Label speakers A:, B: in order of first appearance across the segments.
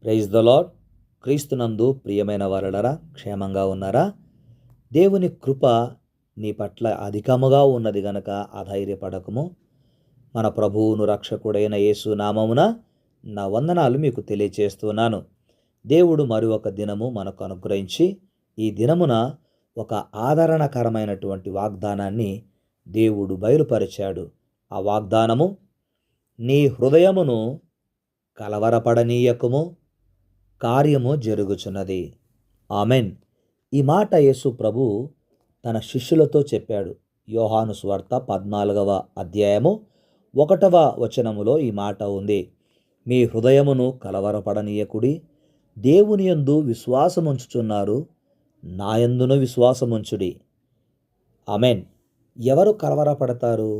A: Praise the lord. క్రీస్తునందు ప్రియమైన వారలారా, క్షేమంగా ఉన్నారా? దేవుని కృప నీ పట్ల అధికముగా ఉన్నది గనక అధైర్యపడకము. మన ప్రభువును రక్షకుడైన యేసు నామమున నా వందనాలు మీకు తెలియచేస్తున్నాను. దేవుడు మరి ఒక దినము మనకు అనుగ్రహించి ఈ దినమున ఒక ఆదరణకరమైనటువంటి వాగ్దానాన్ని దేవుడు బయలుపరిచాడు. ఆ వాగ్దానము, నీ హృదయమును కలవరపడనీయకము, కార్యము జరుగుచున్నది. ఆమెన్. ఈ మాట యేసు ప్రభు తన శిష్యులతో చెప్పాడు. యోహాను సువార్త 14వ అధ్యాయము 1వ వచనములో ఈ మాట ఉంది. మీ హృదయమును కలవరపడనీయకుడి, దేవుని యందు విశ్వాసముంచుచున్నారు, నా యందును విశ్వాసముంచుడి. ఆమెన్. ఎవరు కలవరపడతారు?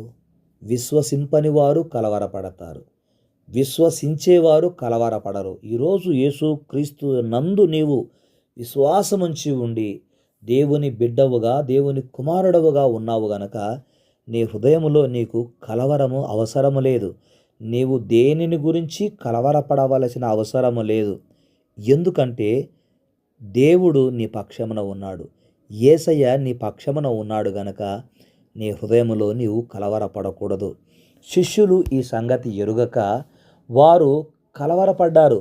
A: విశ్వసింపని వారు కలవరపడతారు. విశ్వసించేవారు కలవరపడరు. ఈరోజు యేసు క్రీస్తు నందు నీవు విశ్వాసముంచి ఉండి దేవుని బిడ్డవుగా, దేవుని కుమారుడవుగా ఉన్నావు గనక నీ హృదయములో నీకు కలవరము అవసరము లేదు. నీవు దేనిని గురించి కలవరపడవలసిన అవసరము లేదు. ఎందుకంటే దేవుడు నీ పక్షమున ఉన్నాడు. యేసయ్య నీ పక్షమున ఉన్నాడు గనక నీ హృదయములో నీవు కలవరపడకూడదు. శిష్యులు ఈ సంగతి ఎరుగక వారు కలవరపడ్డారు.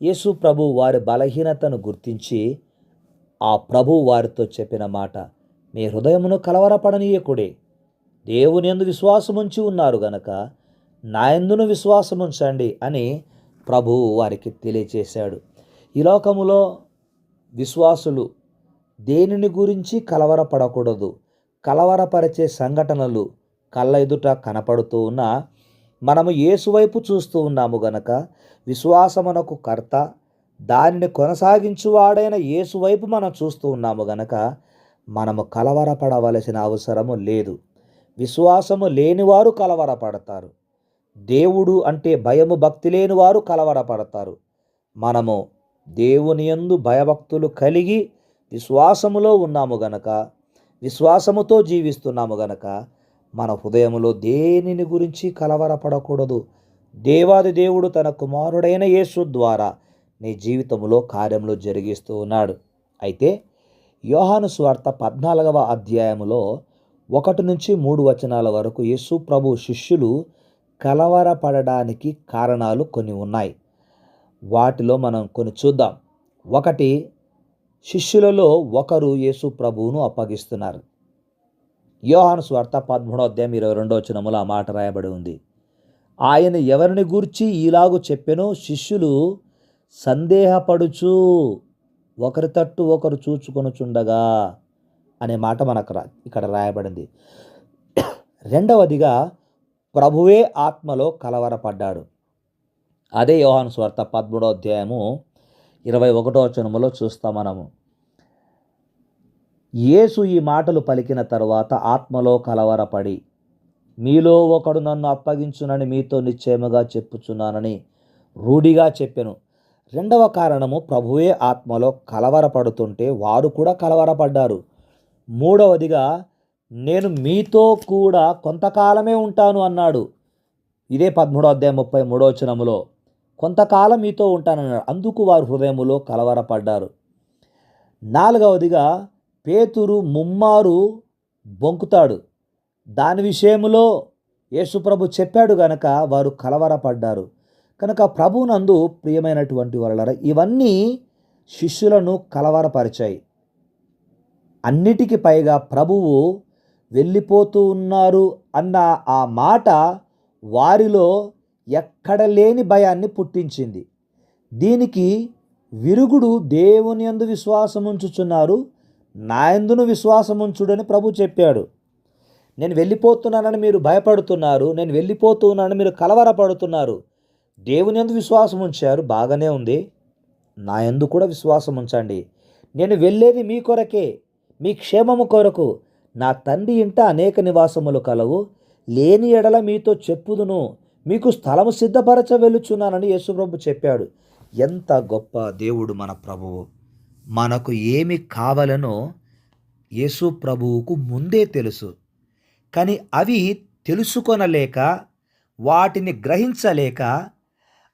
A: యేసు ప్రభు వారి బలహీనతను గుర్తించి ఆ ప్రభు వారితో చెప్పిన మాట, మీ హృదయమును కలవరపడనీయకుడే, దేవుని యందు విశ్వాసముంచి ఉన్నారు గనక నా యందును విశ్వాసముంచండి అని ప్రభువు వారికి తెలియచేశాడు. ఈ లోకములో విశ్వాసులు దేనిని గురించి కలవరపడకూడదు. కలవరపరిచే సంఘటనలు కళ్ళ ఎదుట కనపడుతూ ఉన్నా మనము యేసు వైపు చూస్తూ ఉన్నాము గనక, విశ్వాసమునకు కర్త, దానిని కొనసాగించువాడైన యేసు వైపు మనం చూస్తూ ఉన్నాము గనక మనము కలవరపడవలసిన అవసరము లేదు. విశ్వాసము లేనివారు కలవరపడతారు. దేవుడు అంటే భయము భక్తి లేని వారు కలవరపడతారు. మనము దేవుని యందు భయభక్తులు కలిగి విశ్వాసములో ఉన్నాము గనక, విశ్వాసముతో జీవిస్తున్నాము గనక మన హృదయములో దేనిని గురించి కలవరపడకూడదు. దేవాది దేవుడు తన కుమారుడైన యేసు ద్వారా నీ జీవితంలో కార్యములు జరిగిస్తూ ఉన్నాడు. అయితే యోహాను సువార్త 14వ అధ్యాయములో 1 నుంచి 3 వచనాల వరకు యేసు ప్రభు శిష్యులు కలవరపడడానికి కారణాలు కొన్ని ఉన్నాయి. వాటిలో మనం కొన్ని చూద్దాం. 1, శిష్యులలో ఒకరు యేసు ప్రభువును అప్పగిస్తున్నారు. యోహాను సువార్త 13వ అధ్యాయం 22వ వచనములో ఆ మాట రాయబడి ఉంది. ఆయన ఎవరిని గూర్చి ఈలాగు చెప్పెనో శిష్యులు సందేహపడుచు ఒకరి తట్టు ఒకరు చూచుకొనుచుండగా అనే మాట మనకు ఇక్కడ రాయబడింది. రెండవదిగా ప్రభువే ఆత్మలో కలవరపడ్డాడు. అదే యోహాను సువార్త 13వ అధ్యాయము 21వ వచనములో చూస్తాం మనము. యేసు ఈ మాటలు పలికిన తరువాత ఆత్మలో కలవరపడి, మీలో ఒకడు నన్ను అప్పగించునని మీతో నిశ్చయముగా చెప్పుచున్నానని రూఢిగా చెప్పెను. రెండవ కారణము, ప్రభువే ఆత్మలో కలవరపడుతుంటే వారు కూడా కలవరపడ్డారు. మూడవదిగా, నేను మీతో కూడా కొంతకాలమే ఉంటాను అన్నాడు. ఇదే 13వ అధ్యాయం 33వ వచనములో కొంతకాలం మీతో ఉంటానన్నాడు. అందుకు వారు హృదయములో కలవరపడ్డారు. నాలుగవదిగా, పేతురు ముమ్మారు బొంకుతాడు. దాని విషయములో యేసుప్రభు చెప్పాడు గనక వారు కలవరపడ్డారు. కనుక ప్రభువునందు ప్రియమైనటువంటి వారలారా, ఇవన్నీ శిష్యులను కలవరపరిచాయి. అన్నిటికీ పైగా ప్రభువు వెళ్ళిపోతూ ఉన్నారు అన్న ఆ మాట వారిలో ఎక్కడ లేని భయాన్ని పుట్టించింది. దీనికి విరుగుడు, దేవుని యందు విశ్వాసముంచుచున్నారు, నా యందును విశ్వాసముంచుడని ప్రభు చెప్పాడు. నేను వెళ్ళిపోతున్నానని మీరు భయపడుతున్నారు, నేను వెళ్ళిపోతున్నానని మీరు కలవరపడుతున్నారు. దేవుని యందు విశ్వాసం ఉంచారు, బాగానే ఉంది. నా యందు కూడా విశ్వాసం ఉంచండి. నేను వెళ్ళేది మీ కొరకే, మీ క్షేమము కొరకు. నా తండ్రి ఇంట అనేక నివాసములు కలవు, లేని ఎడల మీతో చెప్పుదును, మీకు స్థలము సిద్ధపరచ వెళ్ళుచున్నానని యేసుప్రభు చెప్పాడు. ఎంత గొప్ప దేవుడు మన ప్రభువు! మనకు ఏమి కావాలనో యేసు ప్రభువుకు ముందే తెలుసు. కానీ అవి తెలుసుకొనలేక, వాటిని గ్రహించలేక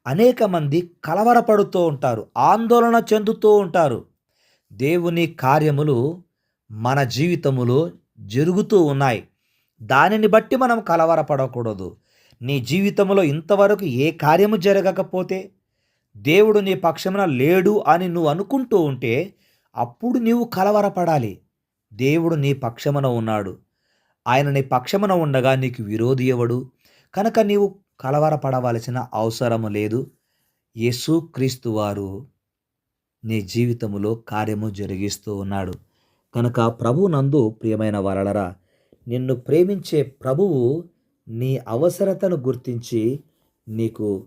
A: అనేక మంది కలవరపడుతూ ఉంటారు, ఆందోళన చెందుతూ ఉంటారు. దేవుని కార్యములు మన జీవితములో జరుగుతూ ఉన్నాయి. దానిని బట్టి మనం కలవరపడకూడదు. నీ జీవితంలో ఇంతవరకు ఏ కార్యము జరగకపోతే, దేవుడు నీ పక్షమున లేడు అని నువ్వు అనుకుంటూ ఉంటే, అప్పుడు నీవు కలవరపడాలి. దేవుడు నీ పక్షమున ఉన్నాడు. ఆయన నీ పక్షమున ఉండగా నీకు విరోధి ఎవడు? కనుక నీవు కలవరపడవలసిన అవసరము లేదు. యేసుక్రీస్తు వారు నీ జీవితములో కార్యము జరిగిస్తూ ఉన్నాడు. కనుక ప్రభువునందు ప్రియమైన వారలరా, నిన్ను ప్రేమించే ప్రభువు నీ అవసరతను గుర్తించి నీకు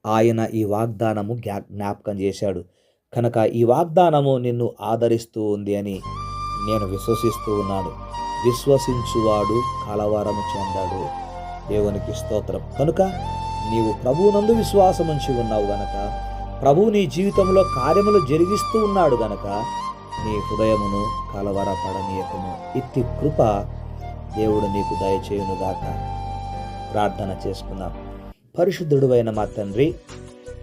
A: ఆయన ఈ వాగ్దానము జ్ఞాపకం చేశాడు. కనుక ఈ వాగ్దానము నిన్ను ఆదరిస్తూ ఉంది అని నేను విశ్వసిస్తూ ఉన్నాను. విశ్వసించువాడు కలవరము చెందాడు. దేవునికి స్తోత్రం. కనుక నీవు ప్రభువునందు విశ్వాసం ఉంచి ఉన్నావు గనక, ప్రభువు నీ జీవితంలో కార్యములు జరిగిస్తూ ఉన్నాడు గనక, నీ హృదయమును కలవరపడనీయకము. ఇట్టి కృప దేవుడు నీకు దయచేయునుగాక. ప్రార్థన చేసుకుందాం. పరిశుద్ధుడు అయిన మా తండ్రి,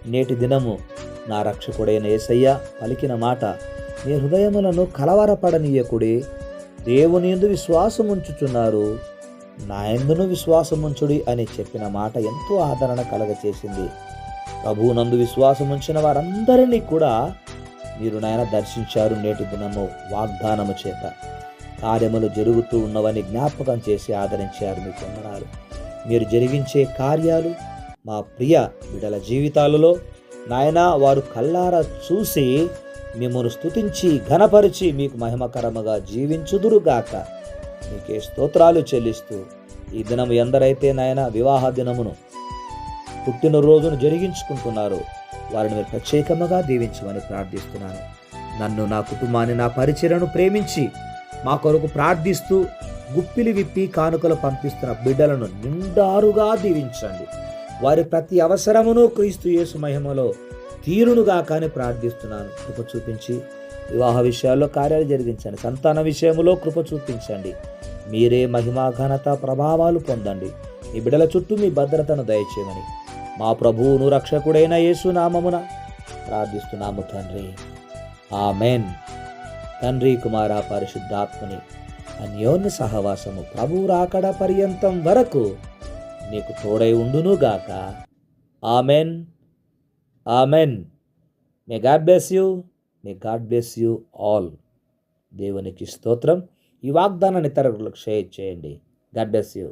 A: నేటి దినము నా రక్షకుడైన యేసయ్య పలికిన మాట, నీ హృదయములను కలవరపడనీయకుడి, దేవుని యందు విశ్వాసం ఉంచుచున్నారు, నా యందును విశ్వాసం ఉంచుడి అని చెప్పిన మాట ఎంతో ఆదరణ కలగచేసింది. ప్రభువునందు విశ్వాసం ఉంచిన వారందరినీ కూడా మీరు నాయన దర్శించారు. నేటి దినము వాగ్దానము చేత కార్యములు జరుగుతూ ఉన్నవని జ్ఞాపకం చేసి ఆదరించారు. మీకు వందనాలు. మీరు జరిగించే కార్యాలు మా ప్రియ బిడ్డల జీవితాలలో నాయన వారు కల్లారా చూసి మిమ్మల్ని స్తుతించి ఘనపరిచి మీకు మహిమకరముగా జీవించుదురుగాక. మీకే స్తోత్రాలు చెల్లిస్తూ ఈ దినము ఎందరైతే నాయన వివాహ దినమును పుట్టినరోజును జరిగించుకుంటున్నారో వారిని మీరు ప్రత్యేకముగా దీవించమని ప్రార్థిస్తున్నాను. నన్ను, నా కుటుంబాన్ని, నా పరిచర్యను ప్రేమించి మా కొరకు ప్రార్థిస్తూ గుప్పిలి విప్పి కానుకలు పంపిస్తున్న బిడ్డలను నిండారుగా దీవించండి. వారి ప్రతి అవసరమును క్రీస్తు యేసు మహిమలో తీరునుగా కానీ ప్రార్థిస్తున్నాను. కృప చూపించి వివాహ విషయాల్లో కార్యాలు జరిగించండి. సంతాన విషయంలో కృప చూపించండి. మీరే మహిమా ఘనత ప్రభావాలు పొందండి. ఈ బిడ్డల చుట్టూ మీ భద్రతను దయచేయమని మా ప్రభువును రక్షకుడైన యేసు నామమున ప్రార్థిస్తున్నాము తండ్రి. ఆమెన్. తండ్రి, కుమార, పరిశుద్ధాత్మని అన్యోన్య సహవాసము ప్రభువు రాకడ పర్యంతం వరకు నీకు తోడై ఉండునుగాక. Amen. Amen. May God bless you. May God bless you all. దేవునికి స్తోత్రం. ఈ వాగ్దానాన్ని ఇతరులకు షేర్ చేయండి. God bless you.